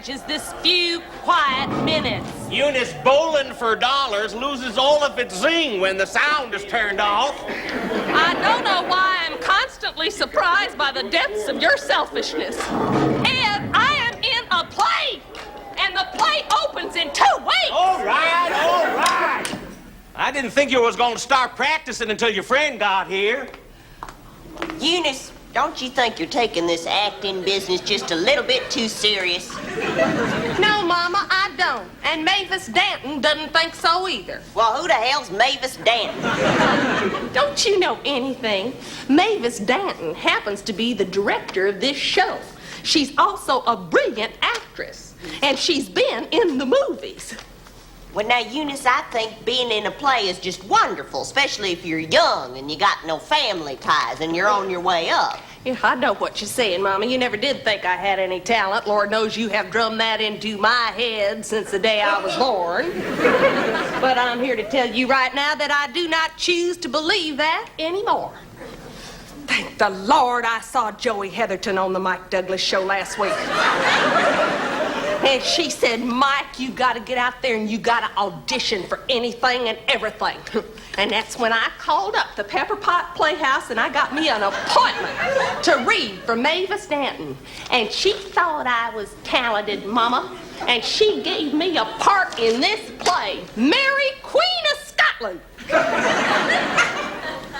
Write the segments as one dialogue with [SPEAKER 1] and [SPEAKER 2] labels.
[SPEAKER 1] is this few quiet minutes.
[SPEAKER 2] Eunice, bowling for dollars loses all of its zing when the sound is turned off.
[SPEAKER 1] I don't know why I'm constantly surprised by the depths of your selfishness. Ed, I am in a play, and the play opens in 2 weeks.
[SPEAKER 2] All right. I didn't think you was going to start practicing until your friend got here.
[SPEAKER 3] Eunice, don't you think you're taking this acting business just a little bit too serious?
[SPEAKER 1] No, Mama, I don't. And Mavis Danton doesn't think so either.
[SPEAKER 3] Well, who the hell's Mavis Danton?
[SPEAKER 1] Don't you know anything? Mavis Danton happens to be the director of this show. She's also a brilliant actress, and she's been in the movies.
[SPEAKER 3] Well, now, Eunice, I think being in a play is just wonderful, especially if you're young and you got no family ties and you're on your way up.
[SPEAKER 1] Yeah, I know what you're saying, Mama. You never did think I had any talent. Lord knows you have drummed that into my head since the day I was born. But I'm here to tell you right now that I do not choose to believe that anymore. Thank the Lord I saw Joey Heatherton on the Mike Douglas show last week. And she said, Mike, you got to get out there and you got to audition for anything and everything. And that's when I called up the Pepper Pot Playhouse and I got me an appointment to read for Mavis Danton. And she thought I was talented, Mama. And she gave me a part in this play, Mary, Queen of Scotland.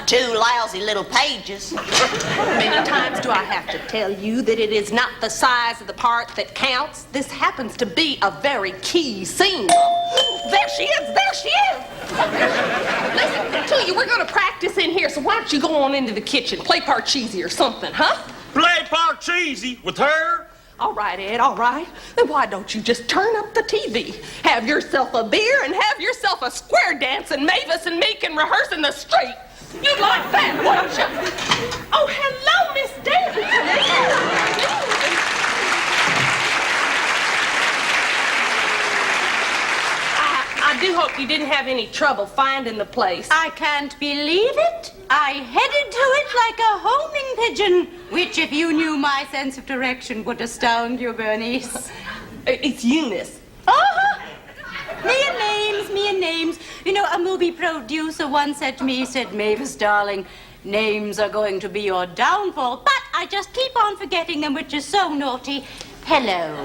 [SPEAKER 3] 2 lousy little pages.
[SPEAKER 1] How many times do I have to tell you that it is not the size of the part that counts? This happens to be a very key scene. There she is! Listen, I tell you, we're going to practice in here, so why don't you go on into the kitchen, play Parcheesi or something, huh?
[SPEAKER 2] Play Parcheesi with her?
[SPEAKER 1] All right, Ed, all right. Then why don't you just turn up the TV, have yourself a beer, and have yourself a square dance, and Mavis and me can rehearse in the street. You'd like that, wouldn't you? Oh, hello, Miss Danton. I do hope you didn't have any trouble finding the place.
[SPEAKER 4] I can't believe it. I headed to it like a homing pigeon, which, if you knew my sense of direction, would astound you, Bernice.
[SPEAKER 1] It's Eunice.
[SPEAKER 4] Uh-huh. Me and names. You know, a movie producer once said to me, he said, Mavis, darling, names are going to be your downfall. But I just keep on forgetting them, which is so naughty. Hello.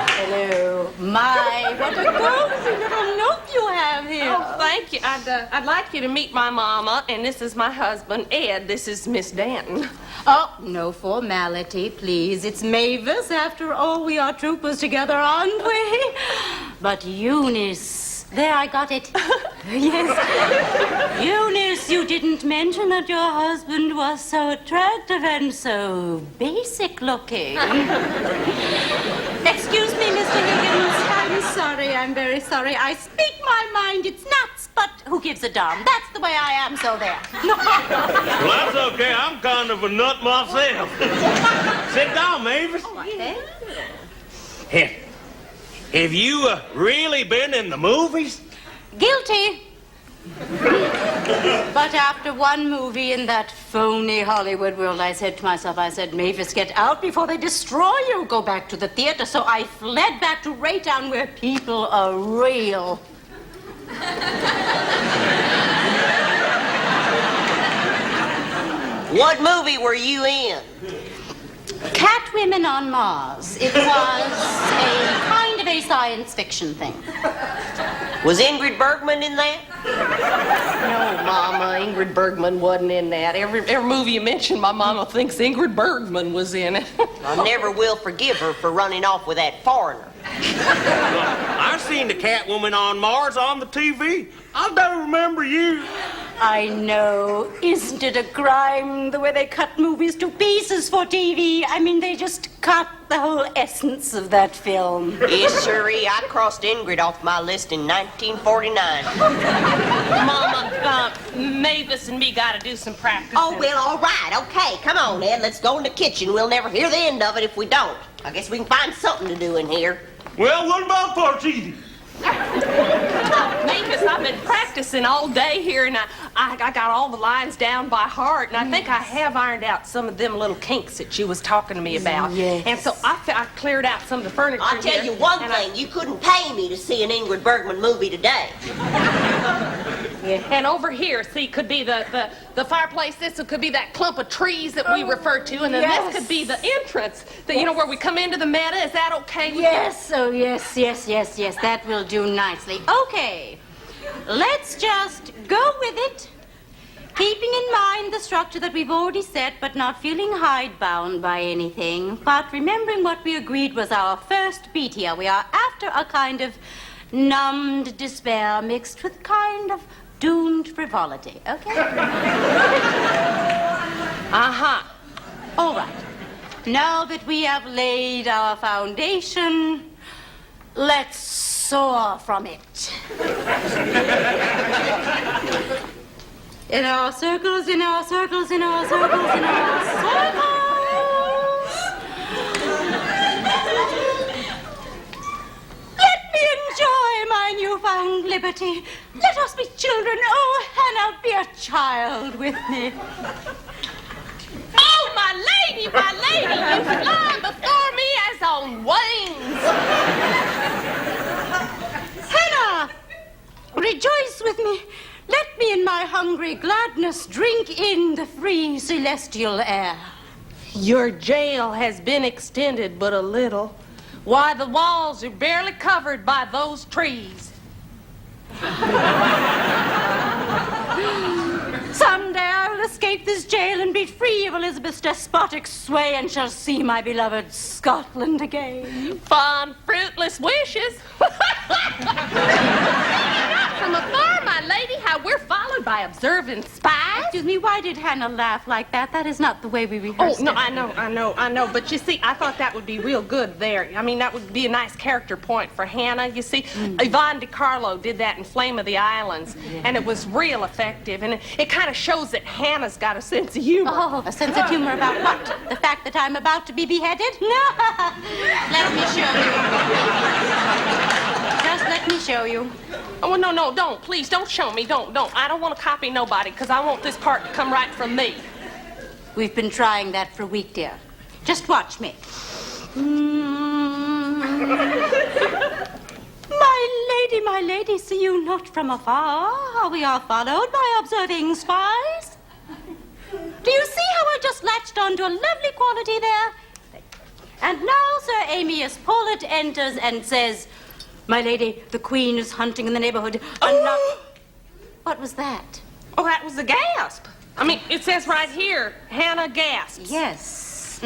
[SPEAKER 4] Hello. My, what a cozy little nook you have here.
[SPEAKER 1] Oh, thank you. I'd like you to meet my mama, and this is my husband, Ed. This is Miss Danton.
[SPEAKER 4] Oh, no formality, please. It's Mavis. After all, we are troopers together, aren't we? But Eunice, there, I got it. Yes. Eunice, you didn't mention that your husband was so attractive and so basic looking. Excuse me, Mr. Higgins. I'm sorry. I'm very sorry. I speak my mind. It's nuts, but who gives a darn? That's the way I am, so there.
[SPEAKER 2] Well, that's okay. I'm kind of a nut myself. Sit down, Mavis.
[SPEAKER 4] Oh, thank you.
[SPEAKER 2] Have you really been in the movies?
[SPEAKER 4] Guilty. But after one movie in that phony Hollywood world, I said to myself, Mavis, get out before they destroy you. Go back to the theater. So I fled back to Raytown where people are real.
[SPEAKER 3] What movie were you in?
[SPEAKER 4] Catwomen on Mars. It was a kind of a science fiction thing.
[SPEAKER 3] Was Ingrid Bergman in that?
[SPEAKER 1] No, Mama, Ingrid Bergman wasn't in that. Every movie you mention, my mama thinks Ingrid Bergman was in it.
[SPEAKER 3] I never will forgive her for running off with that foreigner.
[SPEAKER 2] I've seen the Catwoman on Mars on the TV. I don't remember you.
[SPEAKER 4] I know. Isn't it a crime the way they cut movies to pieces for TV? I mean, they just cut the whole essence of that film.
[SPEAKER 3] Yes, sirree. I crossed Ingrid off my list in 1949.
[SPEAKER 1] Mama, Mavis and me gotta do some practice.
[SPEAKER 3] Oh, well, all right. Okay, come on, Ed. Let's go in the kitchen. We'll never hear the end of it if we don't. I guess we can find something to do in here.
[SPEAKER 2] Well, what about Parcheesi?
[SPEAKER 1] Mavis, I've been practicing all day here, and I got all the lines down by heart, and I think I have ironed out some of them little kinks that you was talking to me about.
[SPEAKER 4] Yes.
[SPEAKER 1] And so I cleared out some of the furniture.
[SPEAKER 3] I'll tell you one thing, you couldn't pay me to see an Ingrid Bergman movie today.
[SPEAKER 1] And over here, see, could be the fireplace. This could be that clump of trees that we referred to, and then
[SPEAKER 4] yes.
[SPEAKER 1] this could be the entrance. You know, where we come into the meta. Is that okay with
[SPEAKER 4] Yes, oh yes. That will do nicely. Okay, let's just go with it. Keeping in mind the structure that we've already set, but not feeling hidebound by anything. But remembering what we agreed was our first beat here. We are after a kind of numbed despair mixed with kind of doomed frivolity, okay?
[SPEAKER 1] Uh-huh.
[SPEAKER 4] All right. Now that we have laid our foundation, let's soar from it. In our circles, in our circles, in our circles, in our circles. Let me enjoy my newfound liberty. Let us be children. Oh, Hannah, be a child with me.
[SPEAKER 1] Oh, my lady, you fly before me as on wings.
[SPEAKER 4] Hannah, rejoice with me. Let me in my hungry gladness drink in the free celestial air.
[SPEAKER 1] Your jail has been extended but a little. Why, the walls are barely covered by those trees.
[SPEAKER 4] Someday I will escape this jail and be free of Elizabeth's despotic sway and shall see my beloved Scotland again.
[SPEAKER 1] Fond, fruitless wishes. From afar, my lady, how we're followed by observant spies.
[SPEAKER 4] Excuse me, why did Hannah laugh like that? That is not the way we rehearsed
[SPEAKER 1] Oh, no,
[SPEAKER 4] it.
[SPEAKER 1] I know. But you see, I thought that would be real good there. I mean, that would be a nice character point for Hannah. You see, Yvonne DiCarlo did that in Flame of the Islands, and it was real effective. And it kind of shows that Hannah's got a sense of humor.
[SPEAKER 4] Oh, a sense of humor about what? The fact that I'm about to be beheaded? No. Let me show you. Just let me show you.
[SPEAKER 1] Oh, no, don't. Please, don't show me. Don't. I don't want to copy nobody, because I want this part to come right from me.
[SPEAKER 4] We've been trying that for a week, dear. Just watch me. My lady, see you not from afar. We are followed by observing spies. Do you see how I just latched onto a lovely quality there? And now Sir Amias Paulet enters and says, "My lady, the Queen is hunting in the neighborhood." What was that?
[SPEAKER 1] Oh, that was the gasp. I mean, it says right here, Hannah gasps.
[SPEAKER 4] Yes.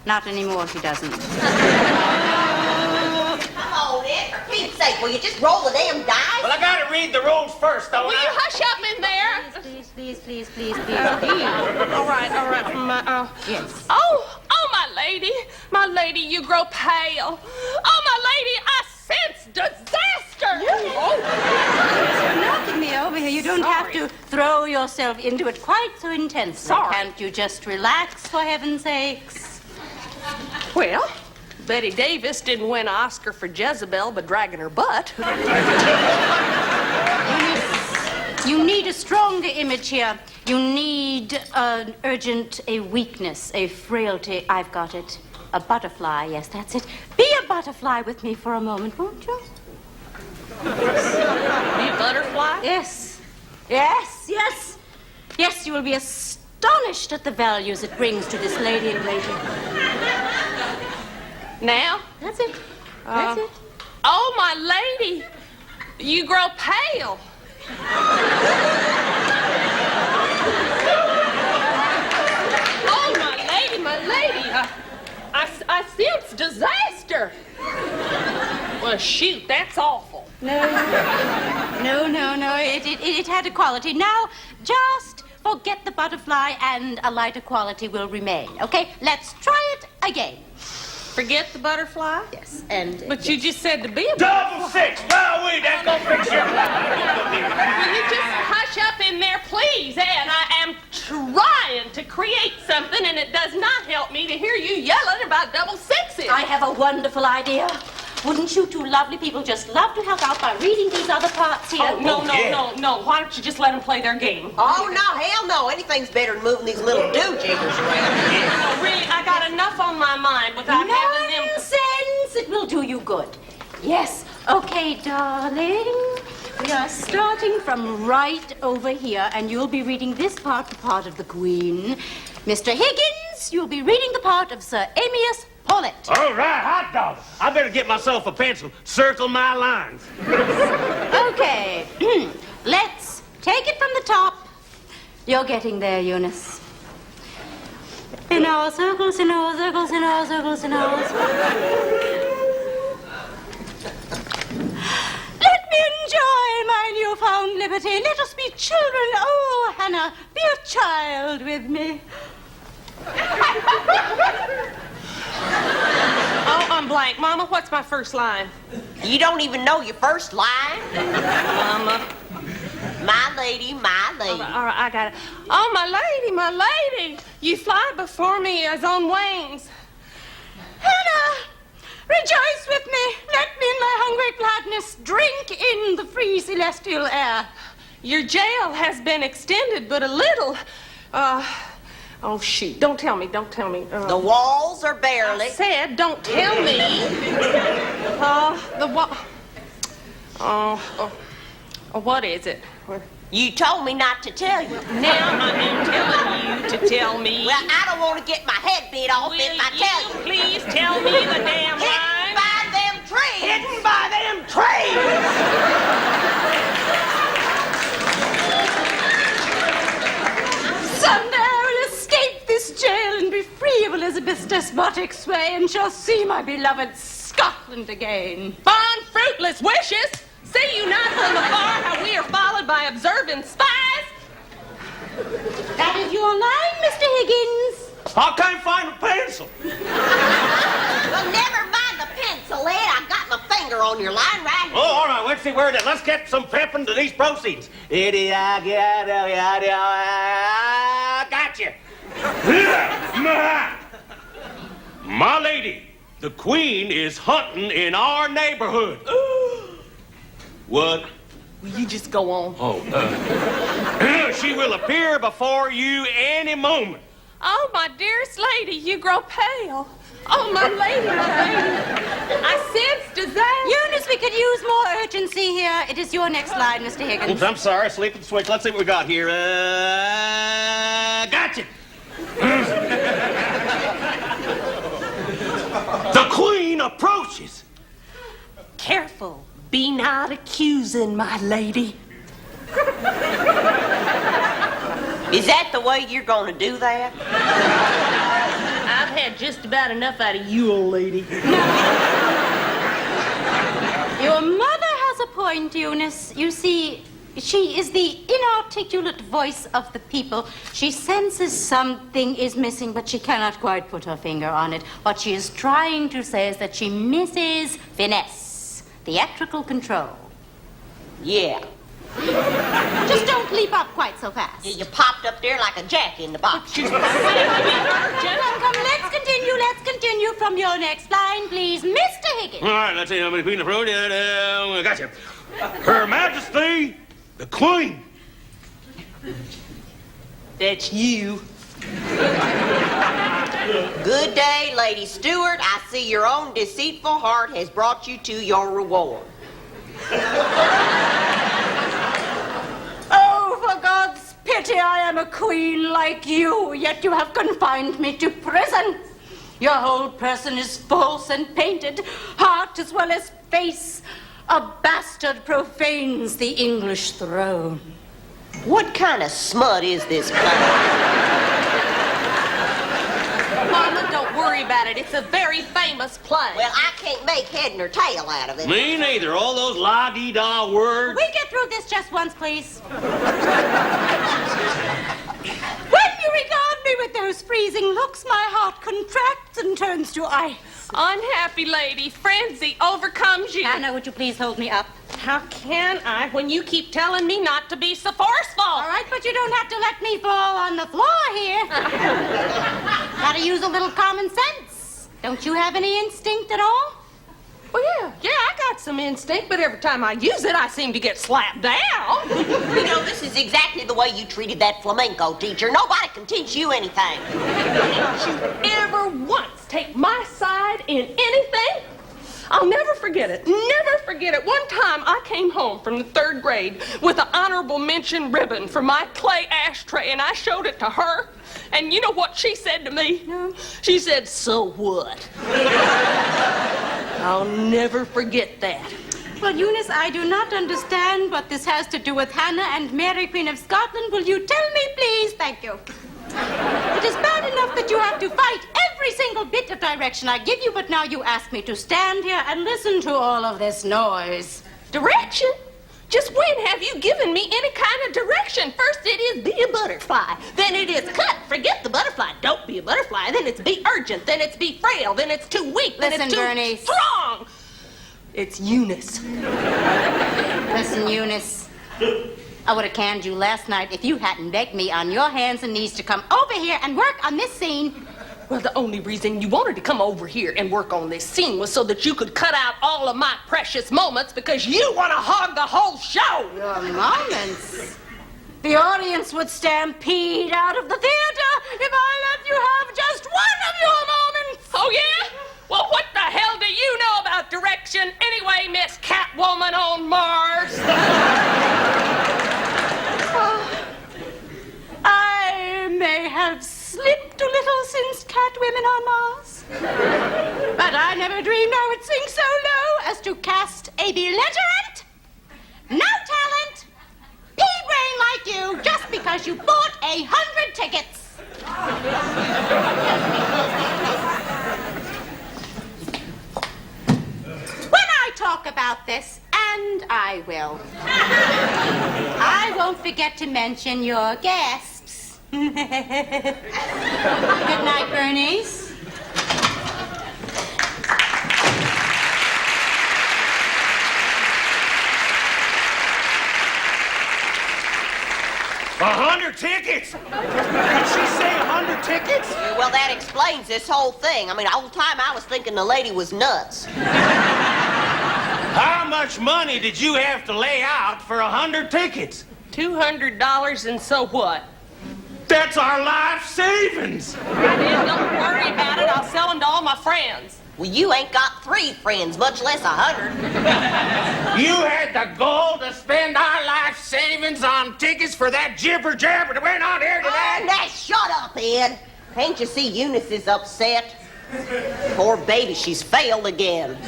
[SPEAKER 4] Not anymore, she doesn't.
[SPEAKER 3] Come on, Ed, for Pete's sake, will you just roll the damn dice?
[SPEAKER 2] Well, I gotta read the rules first, don't
[SPEAKER 1] Will you
[SPEAKER 2] I?
[SPEAKER 1] hush up in there?
[SPEAKER 4] Please.
[SPEAKER 1] All right.
[SPEAKER 4] Yes.
[SPEAKER 1] Oh, my lady, you grow pale. Oh, my lady, I sense disaster.
[SPEAKER 4] You're knocking me over here. You don't have to throw yourself into it quite so intensely.
[SPEAKER 1] Sorry.
[SPEAKER 4] Can't you just relax, for heaven's sakes?
[SPEAKER 1] Well, Betty Davis didn't win an Oscar for Jezebel, but dragging her butt.
[SPEAKER 4] You need a stronger image here. You need an urgent, a weakness, a frailty. I've got it. A butterfly. Yes, that's it. Be a butterfly with me for a moment, won't you?
[SPEAKER 1] Be a butterfly?
[SPEAKER 4] Yes, you will be astonished at the values it brings to this lady in waiting.
[SPEAKER 1] Now?
[SPEAKER 4] That's it. That's it.
[SPEAKER 1] Oh, my lady, you grow pale. Oh, my lady, I sense disaster. Well, shoot, that's awful.
[SPEAKER 4] No. It had a quality. Now, just forget the butterfly and a lighter quality will remain. Okay, let's try it again.
[SPEAKER 1] Forget the butterfly?
[SPEAKER 4] Yes, and...
[SPEAKER 1] But you just said to be a butterfly.
[SPEAKER 2] Double six! Wowee, that's gonna fix your
[SPEAKER 1] Will you just hush up in there, please? And I am trying to create something, and it does not help me to hear you yelling about double sixes.
[SPEAKER 4] I have a wonderful idea. Wouldn't you two lovely people just love to help out by reading these other parts here?
[SPEAKER 1] Oh, no. Why don't you just let them play their game?
[SPEAKER 3] Oh, no, hell no. Anything's better than moving these little do-jiggers around.
[SPEAKER 1] No, really, I got enough on my mind without having them...
[SPEAKER 4] Nonsense! It will do you good. Yes. Okay, darling. We are starting from right over here, and you'll be reading this part, the part of the Queen. Mr. Higgins, you'll be reading the part of Sir Amias Paulet.
[SPEAKER 2] All right, hot dog. I better get myself a pencil. Circle my lines.
[SPEAKER 4] Okay. Let's take it from the top. You're getting there, Eunice. In our circles, in our circles, in our circles, in our circles. Let me enjoy my newfound liberty. Let us be children. Oh, Hannah, be a child with me.
[SPEAKER 1] Oh, I'm blank. Mama, what's my first line?
[SPEAKER 3] You don't even know your first line?
[SPEAKER 1] Mama.
[SPEAKER 3] My lady, my lady.
[SPEAKER 1] All right, I got it. Oh, my lady. You fly before me as on wings.
[SPEAKER 4] Hannah, rejoice with me. Let me in my hungry gladness drink in the free celestial air.
[SPEAKER 1] Your jail has been extended but a little. Oh, shoot. Don't tell me.
[SPEAKER 3] The walls are barely.
[SPEAKER 1] I said, don't tell me. The what? What is it?
[SPEAKER 3] You told me not to tell you.
[SPEAKER 1] Now I am telling you to tell me.
[SPEAKER 3] Well, I don't want to get my head bit off
[SPEAKER 1] Will
[SPEAKER 3] if I tell you.
[SPEAKER 1] Please tell me the damn
[SPEAKER 3] Hidden
[SPEAKER 1] line.
[SPEAKER 3] by them trees.
[SPEAKER 2] Hidden by them trees.
[SPEAKER 4] Someday I will escape this jail and be free of Elizabeth's despotic sway and shall see my beloved Scotland again.
[SPEAKER 1] Fond, fruitless wishes. See you not from afar how we are followed by observant spies.
[SPEAKER 4] That is your line, Mr. Higgins.
[SPEAKER 2] I can't find a pencil.
[SPEAKER 3] Well, never mind the pencil, Ed. I got my finger on your line right here.
[SPEAKER 2] Oh, all right, let's see where it is. Let's get some pep into these proceedings. Gotcha. My lady, the Queen is hunting in our neighborhood. What?
[SPEAKER 1] Will you just go on?
[SPEAKER 2] She will appear before you any moment.
[SPEAKER 1] Oh, my dearest lady, you grow pale. Oh, my lady. I sense disaster.
[SPEAKER 4] Eunice, we could use more urgency here. It is your next line, Mr. Higgins.
[SPEAKER 2] Oops, I'm sorry, sleep with the switch. Let's see what we got here. Gotcha. The Queen approaches.
[SPEAKER 1] Careful. Be not accusing, my lady.
[SPEAKER 3] Is that the way you're going to do that?
[SPEAKER 1] I've had just about enough out of you, old lady.
[SPEAKER 4] Your mother has a point, Eunice. You see, she is the inarticulate voice of the people. She senses something is missing, but she cannot quite put her finger on it. What she is trying to say is that she misses finesse, theatrical control.
[SPEAKER 3] Yeah.
[SPEAKER 4] Just don't leap up quite so fast.
[SPEAKER 3] You popped up there like a jack in the box.
[SPEAKER 4] Come, let's continue from your next line, please. Mr. Higgins.
[SPEAKER 2] All right, let's see. I'm Queen approach. Gotcha. Her Majesty, the Queen.
[SPEAKER 1] That's you.
[SPEAKER 3] Good day, Lady Stewart. I see your own deceitful heart has brought you to your reward.
[SPEAKER 4] Oh, for God's pity, I am a queen like you, yet you have confined me to prison. Your whole person is false and painted, heart as well as face. A bastard profanes the English throne.
[SPEAKER 3] What kind of smut is this play?
[SPEAKER 1] Mama, don't worry about it. It's a very famous play.
[SPEAKER 3] Well, I can't make head nor tail out of it.
[SPEAKER 2] Me neither. All those la-dee-da words.
[SPEAKER 4] We get through this just once, please. When you regard me with those freezing looks, my heart contracts and turns to ice.
[SPEAKER 1] Unhappy lady, frenzy overcomes you.
[SPEAKER 4] Anna, would you please hold me up?
[SPEAKER 1] How can I when you keep telling me not to be so forceful?
[SPEAKER 4] All right, but you don't have to let me fall on the floor here. Gotta use a little common sense. Don't you have any instinct at all?
[SPEAKER 1] Well, yeah, I got some instinct, but every time I use it, I seem to get slapped down.
[SPEAKER 3] You know, this is exactly the way you treated that flamenco teacher. Nobody can teach you anything.
[SPEAKER 1] Don't you ever once take my side in anything? I'll never forget it. Never forget it. One time I came home from the 3rd grade with an honorable mention ribbon for my clay ashtray, and I showed it to her. And you know what she said to me? No. She said, "So what?" I'll never forget that.
[SPEAKER 4] Well, Eunice, I do not understand what this has to do with Hannah and Mary, Queen of Scotland. Will you tell me, please? Thank you. It is bad enough that you have to fight every single bit of direction I give you, but now you ask me to stand here and listen to all of this noise.
[SPEAKER 1] Direction? Just when have you given me any kind of direction? First it is be a butterfly. Then it is cut. Forget the butterfly. Don't be a butterfly. Then it's be urgent. Then it's be frail. Then it's too weak. Then
[SPEAKER 4] Listen,
[SPEAKER 1] it's too
[SPEAKER 4] Bernice.
[SPEAKER 1] strong. It's Eunice.
[SPEAKER 4] Listen, Eunice. I would have canned you last night if you hadn't begged me on your hands and knees to come over here and work on this scene.
[SPEAKER 1] Well, the only reason you wanted to come over here and work on this scene was so that you could cut out all of my precious moments because you want to hog the whole show.
[SPEAKER 4] Your moments? The audience would stampede out of the theater if I let you have just one of your moments.
[SPEAKER 1] Oh, yeah? Well, what the hell do you know about direction anyway, Miss Catwoman on Mars?
[SPEAKER 4] I may have slipped a little since Catwomen on Mars, but I never dreamed I would sink so low as to cast a belligerent, no talent, pea-brain like you just because you bought 100 tickets. When I talk about this, and I will, I won't forget to mention your guests. Good night, Bernice.
[SPEAKER 2] $100 tickets? Did she say 100 tickets?
[SPEAKER 3] Well, that explains this whole thing. I mean, the whole time I was thinking the lady was nuts.
[SPEAKER 2] How much money did you have to lay out for 100 tickets?
[SPEAKER 1] $200, and so what?
[SPEAKER 2] That's our life savings.
[SPEAKER 1] That is, don't worry about it. I'll sell them to all my friends.
[SPEAKER 3] Well, you ain't got 3 friends, much less 100.
[SPEAKER 2] You had the gall to spend our life savings on tickets for that jibber jabber that went on here today?
[SPEAKER 3] Oh, now shut up, Ed. Can't you see Eunice is upset? Poor baby, she's failed again.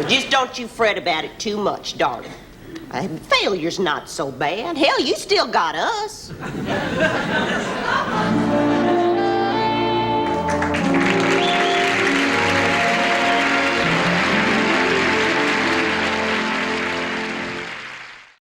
[SPEAKER 3] Just don't you fret about it too much, darling. Failure's not so bad. Hell, you still got us.